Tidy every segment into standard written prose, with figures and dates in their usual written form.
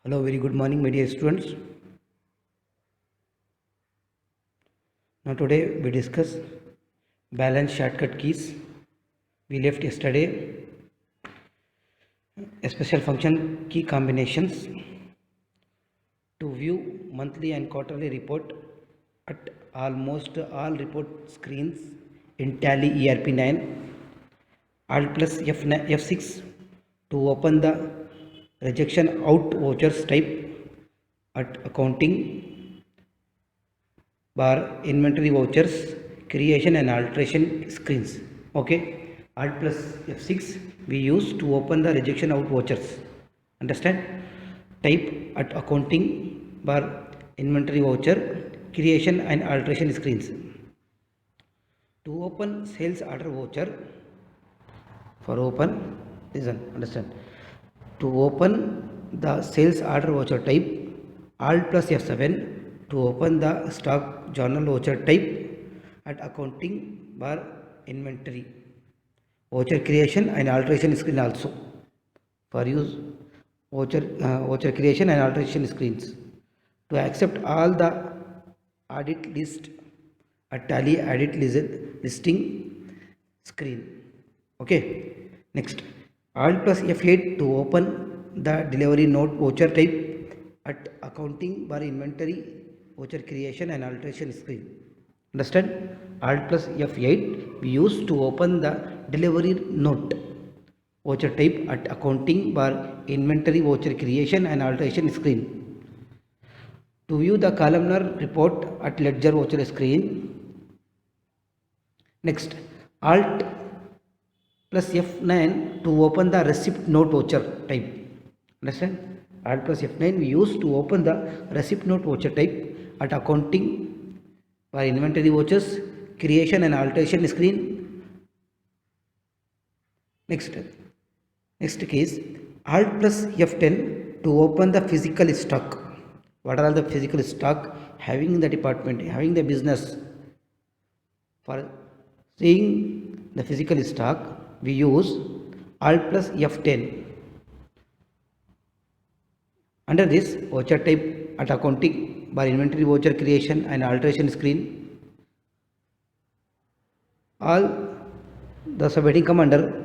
Hello, very good morning, my dear students. Now, today we discuss balance shortcut keys. We left yesterday a special function key combinations to view monthly and quarterly report at almost all report screens in Tally ERP9. Alt plus F6 to open the rejection out vouchers type at accounting bar inventory vouchers creation and alteration screens. Okay, alt plus F6 we use to open the rejection out vouchers. Understand? Type at accounting bar inventory voucher creation and alteration screens. To open sales order voucher, for open, listen, understand, to open the sales order voucher type alt plus F7 to open the stock journal voucher type at accounting bar inventory voucher creation and alteration screen also for use voucher creation and alteration screens to accept all the audit list at tally audit listing screen. Okay, next alt plus F8 to open the delivery note voucher type at accounting bar inventory voucher creation and alteration screen. Understand? Alt plus F8 we use to open the delivery note voucher type at accounting bar inventory voucher creation and alteration screen. To view the columnar report at ledger voucher screen. Next, alt plus F9 to open the receipt note voucher type. Understand? Alt plus F9 we use to open the receipt note voucher type at accounting for inventory vouchers creation and alteration screen. Next case, alt plus F10 to open the physical stock. What are all the physical stock having in the department, having the business? For seeing the physical stock, we use alt plus F10. Under this voucher type at accounting bar inventory voucher creation and alteration screen, all the subheading come under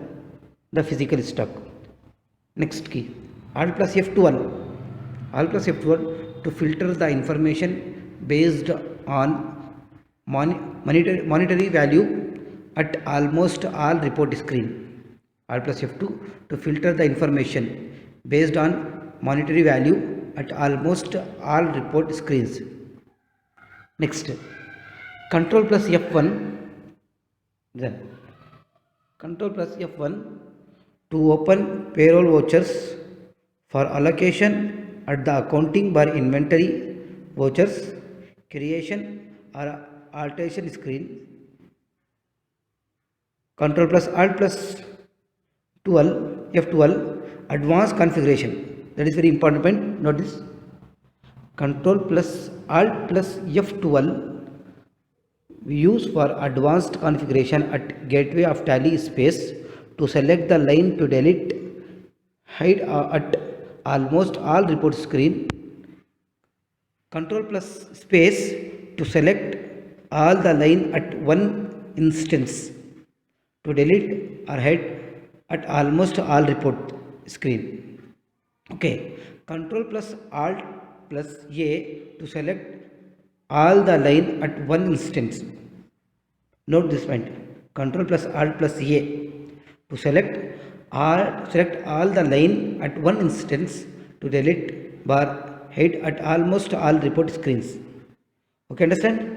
the physical stock. Next key, alt plus F12. Alt plus F12 to filter the information based on monetary value at almost all report screen. Alt plus F2 to filter the information based on monetary value at almost all report screens. Next, control plus F1, then control plus F1 to open payroll vouchers for allocation at the accounting bar inventory vouchers creation or alteration screen. Control plus alt plus 12 F12 advanced configuration, that is very important point. Notice control plus alt plus F12 we use for advanced configuration at gateway of tally space to select the line to delete hide at almost all report screen. Control plus space to select all the line at one instance to delete or hide at almost all report screen. Okay, control plus alt plus A to select all the line at one instance. Note this point, control plus alt plus A to select all the line at one instance to delete bar hide at almost all report screens. Okay, understand?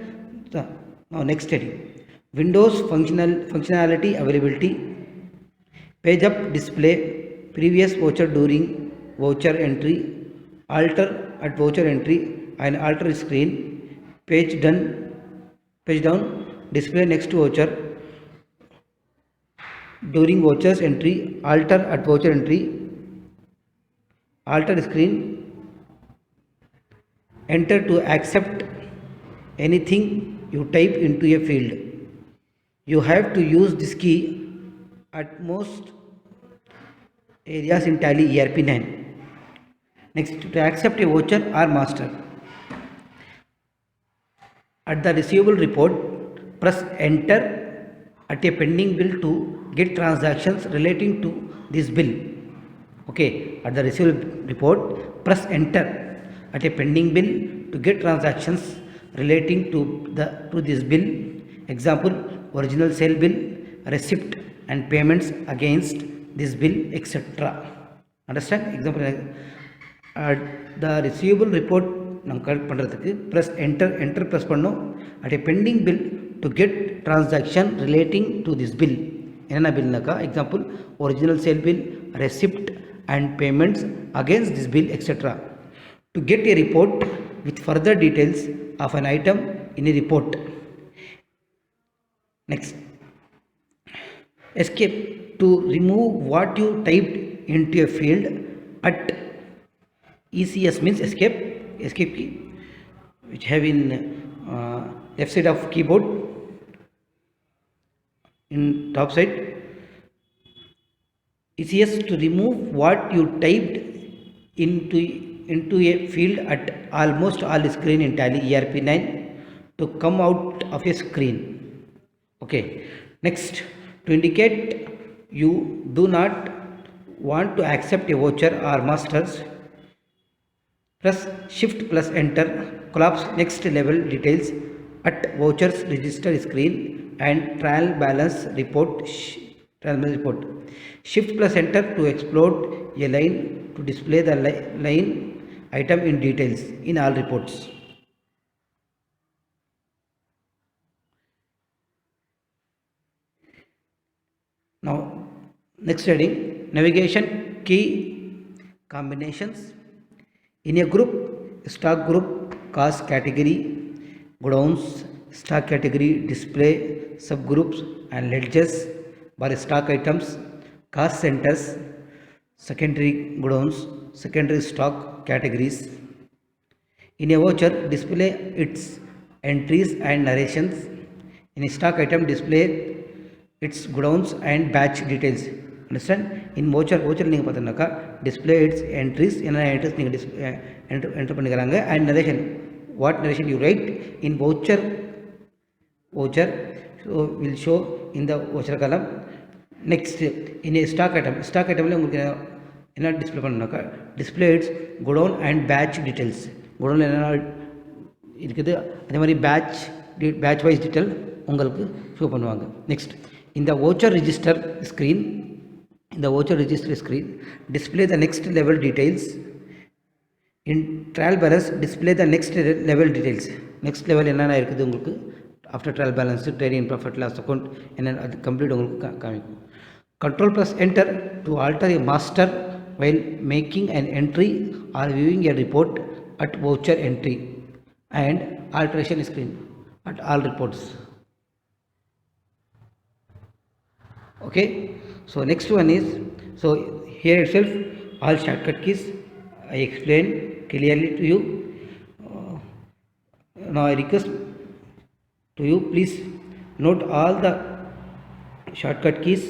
Now next study, Windows functionality availability, page up display previous voucher during voucher entry, alter at voucher entry and alter screen, page down display next to voucher during vouchers entry, alter at voucher entry, alter screen, enter to accept anything you type into a field. You have to use this key at most areas in Tally ERP9. Next, to accept a voucher or master, at the receivable report, press enter at a pending bill to get transactions relating to this bill. Okay, at the receivable report, press enter at a pending bill to get transactions relating to this bill. Example, original sale bill, receipt and payments against this bill, etc. Understand? Example, the receivable report நம்ம collect பண்ணுறதுக்கு press enter press பண்ணோம். At a pending bill to get transaction relating to this bill. என்னென்ன பில்னாக்கா, example original sale bill, receipt and payments against this bill, etcetera. To get a report with further details of an item in a report. Next, escape to remove what you typed into a field at ECS means escape key, which have in left side of keyboard, in top side. ECS to remove what you typed into a field at almost all screen in Tally ERP9 to come out of a screen. Okay, next, to indicate you do not want to accept a voucher or masters, press shift plus enter, collapse next level details at vouchers register screen and trial balance report. Shift plus enter to explode a line to display the line item in details in all reports. Now, next heading, navigation key combinations. In a group, stock group, cost category, godowns, stock category, display, subgroups and ledgers by stock items, cost centers, secondary godowns, secondary stock categories. In a voucher, display its entries and narrations. In a stock item, display its godowns and batch details. Understand? In voucher நீங்கள் பார்த்தீங்கன்னாக்கா display its entries, என்ன entries நீங்கள் enter பண்ணிக்கிறாங்க, and narration, what narration you write in voucher so will show in the voucher column. Next, in a stock itemல உங்களுக்கு என்ன display பண்ணணும்னாக்கா display its godown and batch details. godownல என்ன இருக்குது அதே மாதிரி batch wise detail உங்களுக்கு ஷோ பண்ணுவாங்க. Next, in the voucher register screen, display the next level details. In trial balance, display the next level details. next level என்னென்ன இருக்குது உங்களுக்கு after trial balance, trading profit loss account என்ன அது complete உங்களுக்கு காமிக்கும். Control plus enter to alter a master while making an entry or viewing a report at voucher entry, and alteration screen at all reports. Okay, so next one is, so here itself all shortcut keys I explained clearly to you. Now I request to you, please note all the shortcut keys,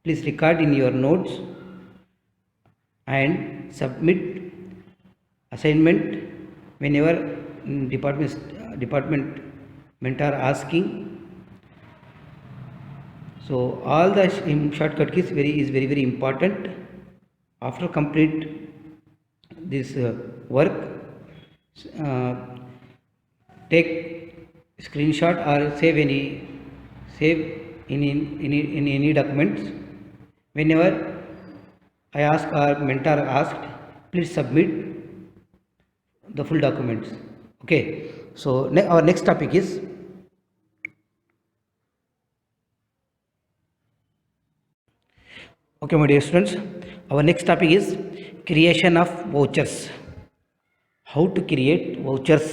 please record in your notes and submit assignment whenever department mentor asking. So all the shortcut keys is very important. After complete this work, take screenshot or save in any documents. Whenever I ask or mentor asked, please submit the full documents. Okay, so our next topic is okay, my dear students, our next topic is creation of vouchers. How to create vouchers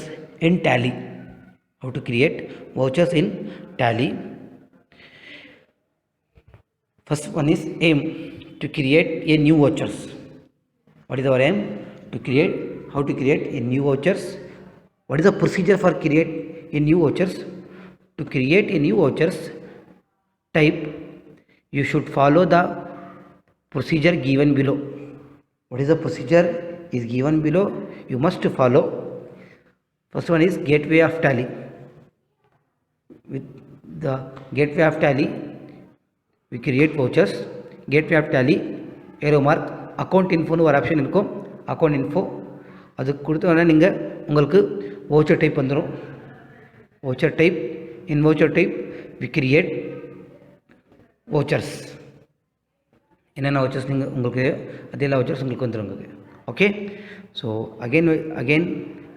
in Tally. First one is aim, to create a new vouchers. What is our aim? How to create a new vouchers. What is the procedure for create a new vouchers? To create a new vouchers type, you should follow the procedure given below. What is the procedure is given below. You must follow. First one is gateway of tally. With the gateway of tally, we create vouchers. Gateway of tally, arrow mark, account info னு ஒரு option இருக்கும். Account info அது கொடுத்தோன்னா நீங்கள் உங்களுக்கு voucher type வந்துடும். Voucher type, in voucher type we create vouchers. என்னென்ன vouchers நீங்கள் உங்களுக்கு அதே எல்லா வவுச்சர்ஸ் உங்களுக்கு வந்துடும். Okay, so again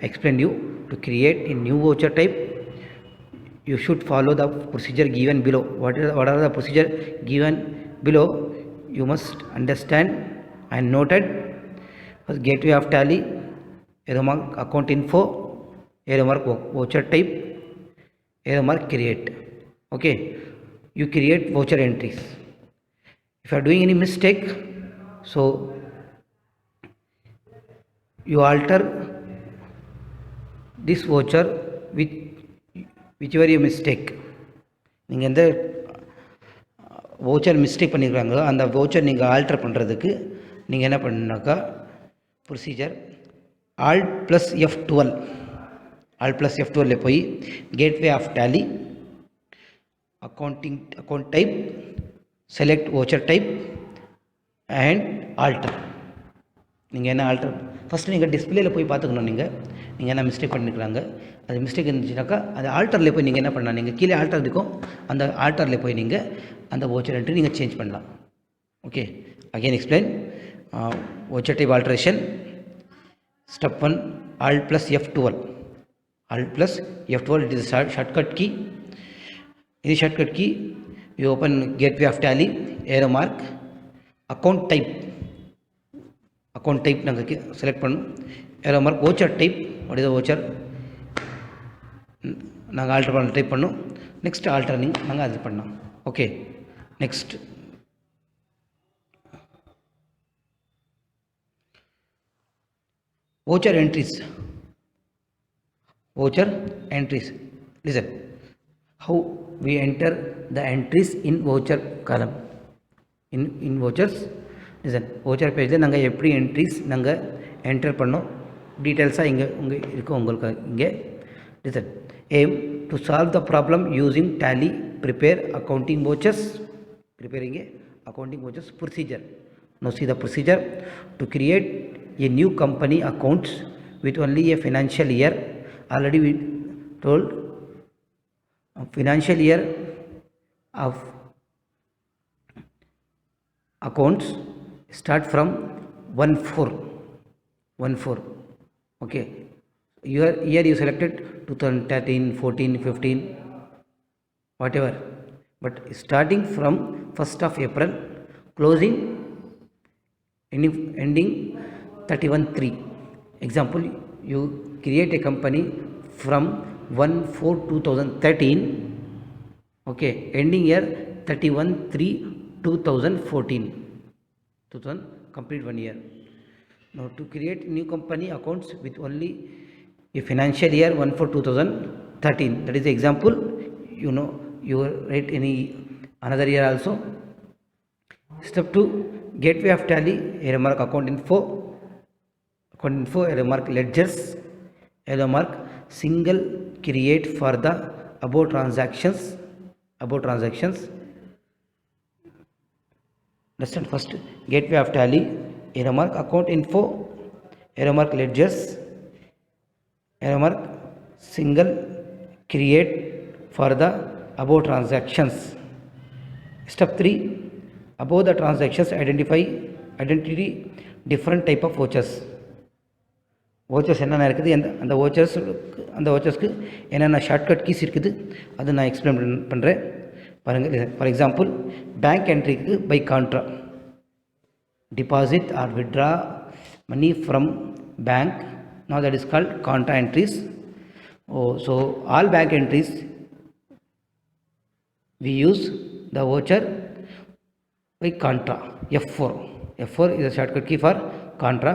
explain you to create a new voucher type. You should follow the procedure given below. What are the procedure given below? You must understand and noted. First, gateway of tally, arrow mark account info, arrow mark voucher type, arrow mark create. Okay, you create voucher entries. If you are doing any mistake, so you alter this voucher with whichever your mistake. நீங்கள் எந்த voucher mistake பண்ணியிருக்காங்களோ அந்த voucher நீங்கள் alter பண்ணுறதுக்கு நீங்கள் என்ன பண்ணாக்கா procedure Alt+F12 Alt+F12 போய் gateway of Tally, account type, select voucher type and alter. நீங்கள் என்ன ஆல்டர் ஃபஸ்ட்டு நீங்கள் டிஸ்பிளேயில் போய் பார்த்துக்கணும். நீங்கள் என்ன மிஸ்டேக் பண்ணியிருக்கிறாங்க. அது மிஸ்டேக் இருந்துச்சுனாக்கா அது ஆல்டரில் போய் நீங்கள் என்ன பண்ணலாம், நீங்கள் கீழே ஆல்டர் இருக்கும், அந்த ஆல்டரில் போய் நீங்கள் அந்த வவுச்சர் என்ட்ரி நீங்கள் சேஞ்ச் பண்ணலாம். Okay, again explain voucher type alteration. Step 1, Alt+F12. Alt+F12 it is a shortcut key. This shortcut key you open gateway of tally, arrow mark account type நாங்கள் செலக்ட் பண்ணணும். arrow mark voucher type, what is the voucher நாங்கள் alter பண்ண type பண்ணோம். Next ஆல்டர்னிங் நாங்கள் அது பண்ணோம். Okay, next voucher entries. Listen, how we enter the entries in voucher column. in vouchers, listen, voucher பேஜில் நாங்கள் எப்படி என்ட்ரிஸ் நாங்கள் என்டர் பண்ணோம் டீட்டெயில்ஸாக இங்கே இருக்கும் உங்களுக்கு. இங்கே listen, aim to solve the problem using tally, prepare accounting vouchers. Preparing a accounting vouchers procedure. Now see the procedure. To create a new company accounts with only a financial year. Already we told financial year of accounts start from 1/4. Okay, here you selected 2013, 14, 15, whatever, but starting from 1st of April, closing ending 31/3. Example, you create a company from 1/4/2013, okay, ending year 31/3/2014, complete 1 year. Now to create new company accounts with only a financial year 1/4/2013, that is the example. You write any another year also. Step 2, gateway of tally, arrow mark account info, arrow mark ledgers, arrow mark single create for the above transactions. Understand? First, gateway of tally, arrow mark account info, arrow mark ledgers, arrow mark single create for the above transactions. Step 3, above the transactions identity different type of vouchers. என்னென்ன இருக்குது, அந்த வவுச்சர்ஸ்க்கு என்னென்ன shortcut keys இருக்குது அது நான் explain பண்ணுறேன் பாருங்கள். For example, bank என்ட்ரிக்கு by contra, deposit or withdraw money from bank, now that is called contra entries. So all bank entries we use the voucher by contra, F4 is a shortcut key for contra.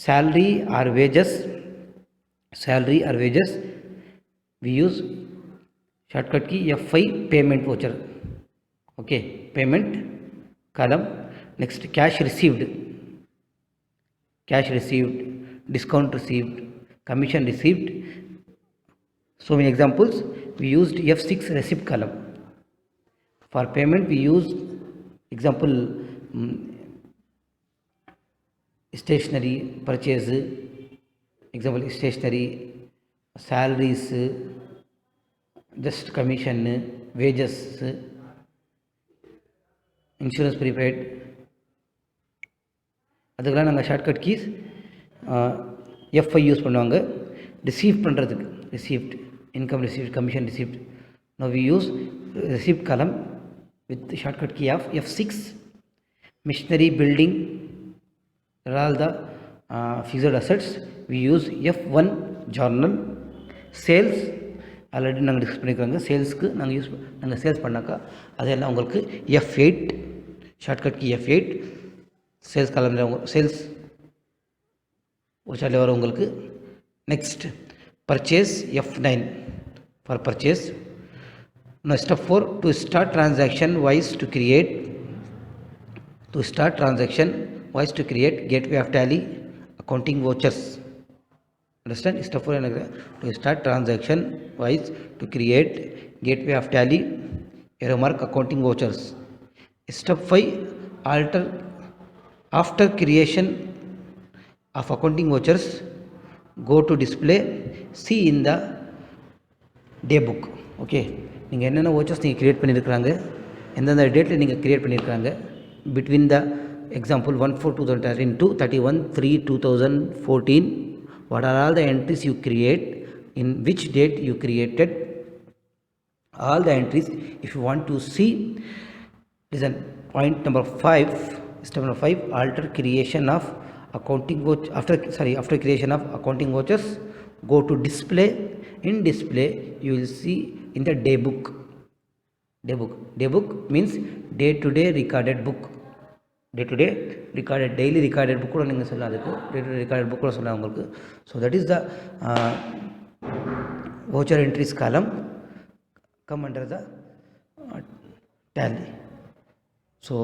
Salary or wages we use shortcut key F5, payment voucher. Okay, payment column. Next, cash received, cash received, discount received, commission received. So many examples. We used F6 receipt column. For payment we use example stationery purchase, example stationery, salaries, just commission, wages, insurance prepaid. அதுக்கெல்லாம் நாங்கள் shortcut keys F5 use பண்ணுவாங்க. Receive பண்ணுறதுக்கு received, income received, commission received. No we use received column with shortcut key of F6. Machinery, building, all the fixed assets we use F1. journal, sales already நாங்கள் discuss பண்ணியிருக்காங்க. சேல்ஸ்க்கு நாங்கள் sales பண்ணாக்கா அதெல்லாம் உங்களுக்கு F8 shortcut கி F8. Sales காலமில் sales ஒரு சார்ட்டில் வரும் உங்களுக்கு. Next purchase F9 for purchase. Now step 4, to start transaction wise to create gateway of tally accounting vouchers. Understand? Step 4 to start transaction wise to create gateway of tally error mark accounting vouchers. Step 5, alter after creation of accounting vouchers, go to display, see in the day book. Okay, நீங்கள் என்னென்ன vouchers நீங்கள் create பண்ணியிருக்கிறாங்க, எந்தெந்த டேட்டில் நீங்கள் create பண்ணியிருக்கிறாங்க, between the example 1/4/2013 to 31/3/2014, what are all the entries you create, in which date you created all the entries. If you want to see, listen, point number 5, step number 5, alter creation of accounting voucher. After creation of accounting vouchers, go to display. In display you will see in the day book. Day book means day to day recorded book. Daily recorded book கூட நீங்கள் சொல்லலாம். அதுக்கு day to day recorded book கூட சொல்லலாம் உங்களுக்கு. So that is the voucher entries column come under the tally. So